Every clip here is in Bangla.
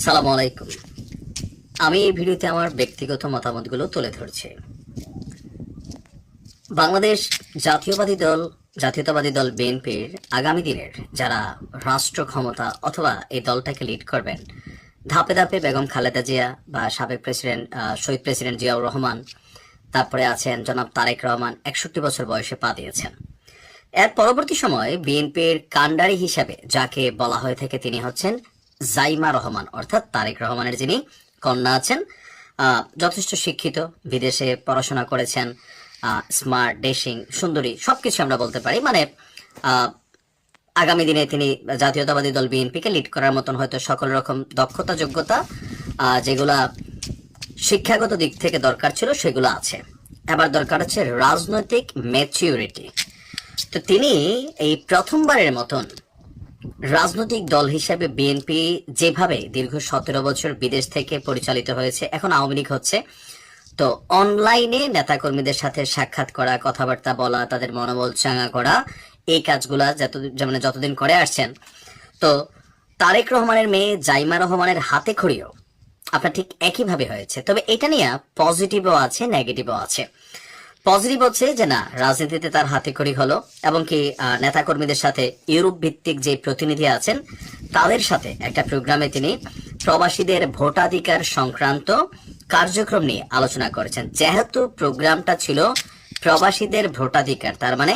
সালাম আলাইকুম। আমি এই ভিডিওতে আমার ব্যক্তিগত মতামতগুলো তুলে ধরছি। বাংলাদেশ জাতীয়তাবাদী দল বিএনপির আগামী দিনের যারা রাষ্ট্র ক্ষমতা অথবা এই দলটাকে লিড করবেন, ধাপে ধাপে বেগম খালেদা জিয়া বা সাবেক প্রেসিডেন্ট শহীদ প্রেসিডেন্ট জিয়াউর রহমান, তারপরে আছেন জনাব তারেক রহমান, 61 বছর বয়সে পা দিয়েছেন। এর পরবর্তী সময়ে বিএনপির কাণ্ডারি হিসাবে যাকে বলা হয়ে থাকে তিনি হচ্ছেন জাইমা রহমান, অর্থাৎ তারেক রহমানের যিনি কন্যা আছেন। যথেষ্ট শিক্ষিত, বিদেশে পড়াশোনা করেছেন, স্মার্ট, ডেশিং, সুন্দরী, সবকিছু আমরা বলতে পারি। মানে আগামী দিনে তিনি জাতীয়তাবাদী দল বিএনপিকে লিড করার মতন হয়তো সকল রকম দক্ষতা, যোগ্যতা, যেগুলা শিক্ষাগত দিক থেকে দরকার ছিল সেগুলো আছে। এবার দরকার হচ্ছে রাজনৈতিক ম্যাচিউরিটি। তো তিনি এই প্রথমবারের মতন রাজনৈতিক দল হিসেবে বিএনপি যেভাবে দীর্ঘ 17 বছর বিদেশ থেকে পরিচালিত হয়েছে, এখন আওয়ামী লীগ হচ্ছে, তো অনলাইনে নেতাকর্মীদের সাথে সাক্ষাৎ করা, কথাবার্তা বলা, তাদের মনোবল চাঙ্গা করা, এই কাজগুলা যতদিন করে আসছেন। তো তারেক রহমানের মেয়ে জাইমা রহমানের হাতে খড়িও আপনার ঠিক একইভাবে হয়েছে। তবে এটা নিয়ে পজিটিভও আছে, নেগেটিভও আছে। পজিটিভ হচ্ছে যে না, রাজনীতিতে তার হাতেখড়ি হলো, এবং কি নেতাকর্মীদের সাথে ইউরোপ ভিত্তিক যে প্রতিনিধি আছেন তাদের সাথে একটা প্রোগ্রামে তিনি প্রবাসীদের ভোটাধিকার সংক্রান্ত কার্যক্রম নিয়ে আলোচনা করেছেন। যেহেতু প্রোগ্রামটা ছিল প্রবাসীদের ভোটাধিকার, তার মানে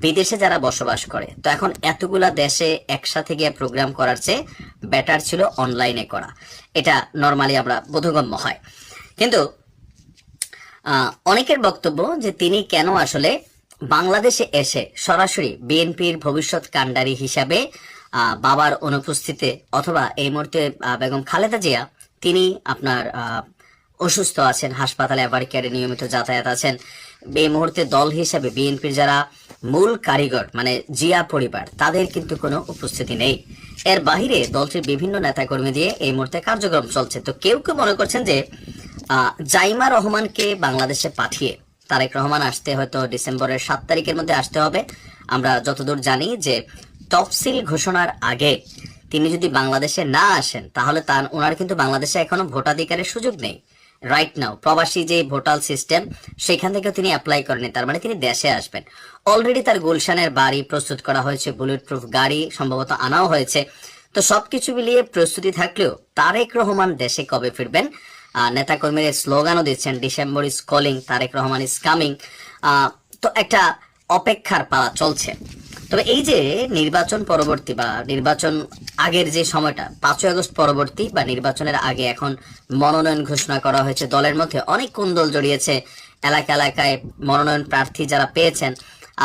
বিদেশে যারা বসবাস করে, তো এখন এতগুলা দেশে একসাথে গিয়ে প্রোগ্রাম করার চেয়ে বেটার ছিল অনলাইনে করা। এটা নর্মালি আমরা বোধগম্য হয়। কিন্তু অনেকের বক্তব্য যে তিনি কেন আসলে বাংলাদেশে এসে সরাসরি বিএনপির ভবিষ্যৎ কাণ্ডারি হিসাবে বাবার অনুপস্থিতিতে, অথবা এই মুহূর্তে বেগম খালেদা জিয়া তিনি আপনার অসুস্থ আছেন, হাসপাতালে এভার কেয়ারে নিয়মিত যাতায়াত আছেন, এই মুহূর্তে দল হিসাবে বিএনপির যারা মূল কারিগর মানে জিয়া পরিবার, তাদের কিন্তু কোনো উপস্থিতি নেই। এর বাহিরে দলটির বিভিন্ন নেতাকর্মী দিয়ে এই মুহূর্তে কার্যক্রম চলছে। তো কেউ কেউ মনে করছেন যে জাইমা রহমানকে বাংলাদেশে পাঠিয়ে তারেক রহমান আসতে হয়তো ডিসেম্বরের 7 তারিখের মধ্যে আসতে হবে। আমরা যতদূর জানি যে তফসিল ঘোষণার আগে তিনি যদি বাংলাদেশে না আসেন তাহলে ওনার কিন্তু বাংলাদেশে এখনো ভোটাধিকারের সুযোগ নেই। রাইট নাও প্রবাসী যে ভোটাল সিস্টেম, সেখান থেকে তিনি অ্যাপ্লাই করেনি, তার মানে তিনি দেশে আসবেন। অলরেডি তার গুলশানের বাড়ি প্রস্তুত করা হয়েছে, বুলেট প্রুফ গাড়ি সম্ভবত আনাও হয়েছে। তো সবকিছু মিলিয়ে প্রস্তুতি থাকলেও তারেক রহমান দেশে কবে ফিরবেন, নেতাকর্মীরা স্লোগানও দিচ্ছেন December is calling, Tarique Rahman is coming. তো একটা অপেক্ষার পালা চলছে। তবে এই যে নির্বাচন পরবর্তী বা নির্বাচন আগের যে সময়টা, 5ই আগস্ট পরবর্তী বা নির্বাচনের আগে এখন মনোনয়ন ঘোষণা করা হয়েছে, দলের মধ্যে অনেক কুন্দল জড়িয়েছে, এলাকা এলাকায় মনোনয়ন প্রার্থী যারা পেয়েছেন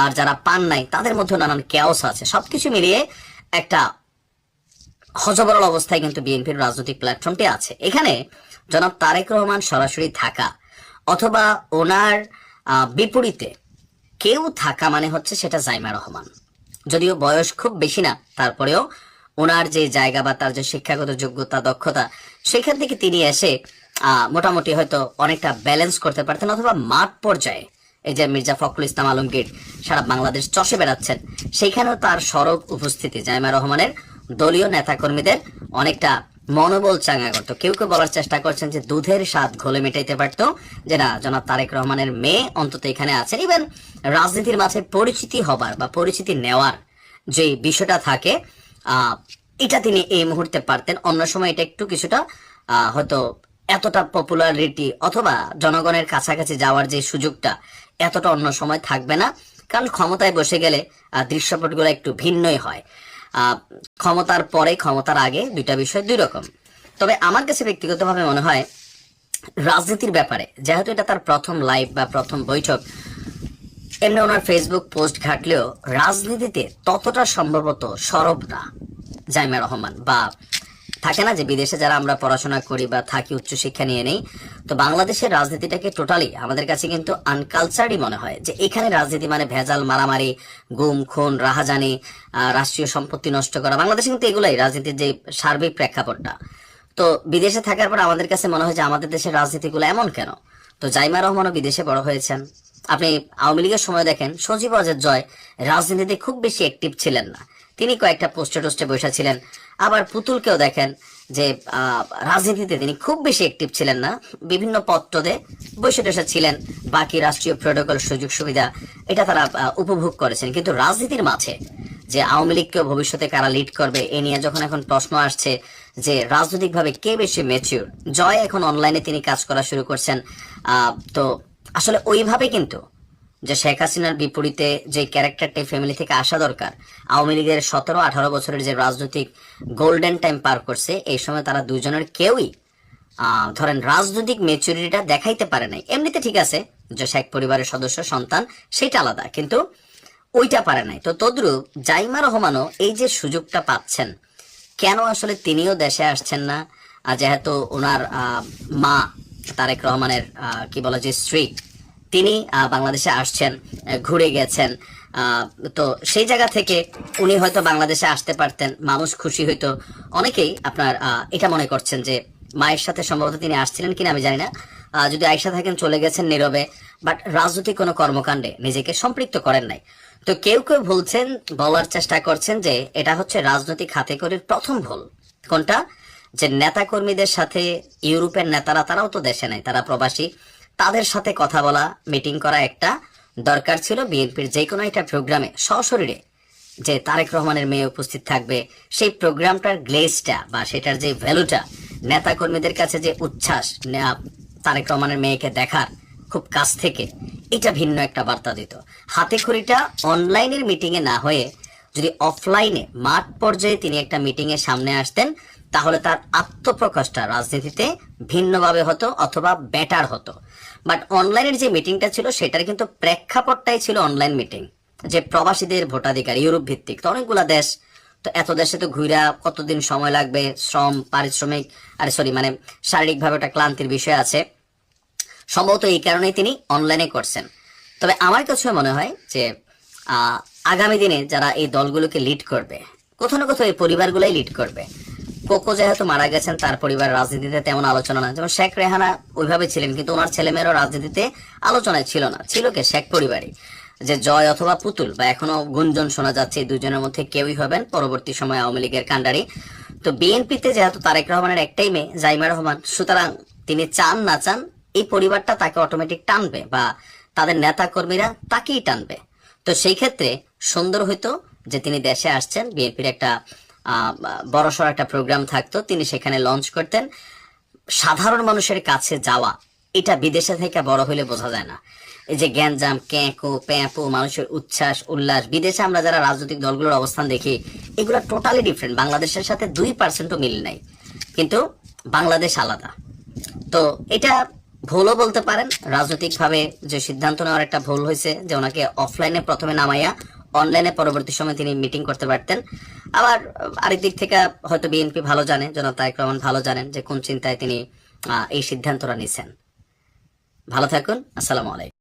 আর যারা পান নাই তাদের মধ্যে নানান কেওস আছে। সবকিছু মিলিয়ে একটা হযবরল অবস্থায় কিন্তু বিএনপির রাজনৈতিক প্ল্যাটফর্মটি আছে। এখানে জনাব তারেক রহমান সরাসরি থাকা অথবা ওনার বিপরীতে কেউ থাকা মানে হচ্ছে সেটা জাইমা রহমান। যদিও বয়স খুব বেশি না, তারপরেও ওনার যে জায়গা বা তার যে শিক্ষাগত যোগ্যতা, দক্ষতা, সেখান থেকে তিনি এসে মোটামুটি হয়তো অনেকটা ব্যালেন্স করতে পারতেন। অথবা মাঠ পর্যায়ে এই যে মির্জা ফখরুল ইসলাম আলমগীর সারা বাংলাদেশ চষে বেড়াচ্ছেন, সেখানেও তার সরব উপস্থিতি জাইমা রহমানের দলীয় নেতাকর্মীদের অনেকটা মনোবল চাঙ্গা করতো। কেউ কেউ বলার চেষ্টা করছেন যে দুধের স্বাদ ঘোলে মেটাইতে পারতো, যে না, জনাব তারেক রহমানের মেয়ে অন্তত এখানে আছেন। ইভেন রাজনীতির মাঝে পরিচিতি হবার বা পরিচিতি নেওয়ার যে বিষয়টা থাকে, এটা তিনি এই মুহূর্তে পারতেন। অন্য সময় এটা একটু কিছুটা হয়তো এতটা পপুলারিটি অথবা জনগণের কাছাকাছি যাওয়ার যে সুযোগটা, এতটা অন্য সময় থাকবে না। কারণ ক্ষমতায় বসে গেলে দৃশ্যপটগুলো একটু ভিন্নই হয়। ক্ষমতার পরে ক্ষমতার আগে দুইটা বিষয় দুই রকম। তবে আমার কাছে ব্যক্তিগতভাবে মনে হয় রাজনীতির ব্যাপারে, যেহেতু এটা তার প্রথম লাইভ বা প্রথম বৈঠক, এমনি ওনার ফেসবুক পোস্ট ঘাটলেও রাজনীতিতে ততটা সম্ভবত সরব না জাইমা রহমান। বা থাকে না যে বিদেশে যারা আমরা পড়াশোনা করি বা থাকি, উচ্চশিক্ষা নিয়ে নেই, তো বাংলাদেশের রাজনীতিটাকে টোটালি আমাদের কাছে কিন্তু আনকালচারই মনে হয়। যে এখানে রাজনীতি মানে ভেজাল, মারামারি, গুম খুন, রাহাজানি, রাষ্ট্রীয় সম্পত্তি নষ্ট করা। বাংলাদেশে কিন্তু এগুলাই রাজনীতির যে সার্বিক প্রেক্ষাপটটা। তো বিদেশে থাকার পর আমাদের কাছে মনে হয় যে আমাদের দেশের রাজনীতিগুলো এমন কেন। তো জাইমা রহমানও বিদেশে বড় হয়েছেন। আপনি আওয়ামী লীগের সময় দেখেন সজীব ওয়াজেদ জয় রাজনীতিতে খুব বেশি অ্যাক্টিভ ছিলেন না, তিনি কয়েকটা পোস্টে টোস্টে বসেছিলেন। আবার পুতুলকেও দেখেন যে রাজনীতিতে তিনি খুব বেশি অ্যাক্টিভ ছিলেন না, বিভিন্ন পদে বসে টসে ছিলেন, বাকি রাষ্ট্রীয় প্রোটোকল সুযোগ সুবিধা এটা তারা উপভোগ করেছেন। কিন্তু রাজনীতির মাঝে যে আওয়ামী লীগকে ভবিষ্যতে কারা লিড করবে এ নিয়ে যখন এখন প্রশ্ন আসছে যে রাজনৈতিকভাবে কে বেশি ম্যাচিউর, জয় এখন অনলাইনে তিনি কাজ করা শুরু করছেন। তো আসলে ওইভাবে কিন্তু যে শেখ হাসিনার বিপরীতে যে ক্যারেক্টারটা ফ্যামিলি থেকে আসা দরকার, আওয়ামী লীগের 17-18 বছরের যে রাজনৈতিক গোল্ডেন টাইম পার করছে, এই সময় তারা দুজনের কেউই ধরেন রাজনৈতিক ম্যাচুরিটিটা দেখাইতে পারে নাই। এমনিতে ঠিক আছে যে শেখ পরিবারের সদস্য সন্তান সেটা আলাদা, কিন্তু ওইটা পারে নাই। তো তদ্রুপ জাইমা রহমানও এই যে সুযোগটা পাচ্ছেন, কেন আসলে তিনিও দেশে আসছেন না? যেহেতু ওনার মা তারেক রহমানের কি বলে যে স্ত্রী, তিনি বাংলাদেশে আসছেন, ঘুরে গেছেন, তো সেই জায়গা থেকে উনি হয়তো বাংলাদেশে আসতে পারতেন, মানুষ খুশি হইতো। অনেকেই আপনার এটা মনে করছেন যে মায়ের সাথে সম্ভবত তিনি আসছিলেন কিনা আমি জানি না, যদি আয়সা থাকেন চলে গেছেন নীরবে, বাট রাজনৈতিক কোনো কর্মকাণ্ডে নিজেকে সম্পৃক্ত করেন নাই। তো কেউ কেউ বলছেন, বলার চেষ্টা করছেন যে এটা হচ্ছে রাজনৈতিক হাতেখড়ির প্রথম ভুল। কোনটা? যে নেতা কর্মীদের সাথে ইউরোপের নেতারা, তারাও তো দেশে নাই, তারা প্রবাসী, তাদের সাথে কথা বলা, মিটিং করা একটা দরকার ছিল। বিএনপির যে কোনো একটা প্রোগ্রামে সশরীরে যে তারেক রহমানের মেয়ে উপস্থিত থাকবে, সেই প্রোগ্রামটার গ্লেজটা বা সেটার যে ভ্যালুটা নেতা কর্মীদের কাছে, যে উচ্ছ্বাস তারেক রহমানের মেয়েকে দেখার খুব কাছ থেকে, এটা ভিন্ন একটা বার্তা দিত। হাতে খড়িটা অনলাইনের মিটিং এ না হয়ে যদি অফলাইনে মাঠ পর্যায়ে তিনি একটা মিটিং এর সামনে আসতেন, তাহলে তার আত্মপ্রকাশটা রাজনীতিতে ভিন্নভাবে হতো অথবা বেটার হতো। বাট অনলাইনের যে মিটিংটা ছিল সেটার কিন্তু প্রেক্ষাপটটাই ছিল অনলাইন মিটিং, যে প্রবাসীদের ভোটাধিকার, ইউরোপ ভিত্তিক তো অনেকগুলা দেশ, তো এত দেশে তো ঘুরা কতদিন সময় লাগবে, শ্রম পারিশ্রমিক মানে শারীরিকভাবে একটা ক্লান্তির বিষয় আছে, সম্ভবত এই কারণেই তিনি অনলাইনে করছেন। তবে আমার কাছে মনে হয় যে আগামী দিনে যারা এই দলগুলোকে লিড করবে, কোথাও না কোথাও এই পরিবারগুলাই লিড করবে। কোকো যেহেতু মারা গেছেন, তার পরিবার রাজনীতিতে তেমন আলোচনা না, যেমন শেখ রেহানা ওইভাবে ছিলেন, কিন্তু ওনার ছেলেমেয়েরাও রাজনীতিতে আলোচনায় ছিল না, ছিল কে শেখ পরিবারই। যে জয় অথবা পুতুল, বা এখনো গুঞ্জন শোনা যাচ্ছে এই দুজনের মধ্যে কেউই হবেন পরবর্তী সময় আওয়ামী লীগের কাণ্ডারি। তো বিএনপিতে যেহেতু তারেক রহমানের একটাই মেয়ে জাইমা রহমান, সুতরাং তিনি চান না চান এই পরিবারটা তাকে অটোমেটিক টানবে, বা তাদের নেতা কর্মীরা তাকেই টানবে। তো সেই ক্ষেত্রে সুন্দর হইতো যে তিনি দেশে আসছেন, বিএনপির একটা বড়সড় একটা প্রোগ্রাম থাকতো, তিনি সেখানে লঞ্চ করতেন। সাধারণ মানুষের কাছে যাওয়া, এটা বিদেশে থেকে বড় হইলে বোঝা যায় না। এই যে গ্যাঞ্জাম, ক্যাঁকো প্যাঁপো, মানুষের উচ্ছ্বাস উল্লাস, বিদেশে আমরা যারা রাজনৈতিক দলগুলোর অবস্থান দেখি, এগুলো টোটালি ডিফারেন্ট, বাংলাদেশের সাথে 2%ও মিল নাই, কিন্তু বাংলাদেশ আলাদা। তো এটা ভুলও বলতে পারেন, রাজনৈতিক ভাবে যে সিদ্ধান্ত নেওয়ার একটা ভুল হয়েছে, যে ওনাকে অফলাইনে প্রথমে নামাইয়া অনলাইনে পরবর্তী সময় তিনি মিটিং করতে পারতেন। আবার আরেক দিক থেকে হয়তো বিএনপি ভালো জানে, জনাব তারেক রহমান ভালো জানেন যে কোন চিন্তায় তিনি এই সিদ্ধান্তটা নিছেন। ভালো থাকুন, আসসালামু আলাইকুম।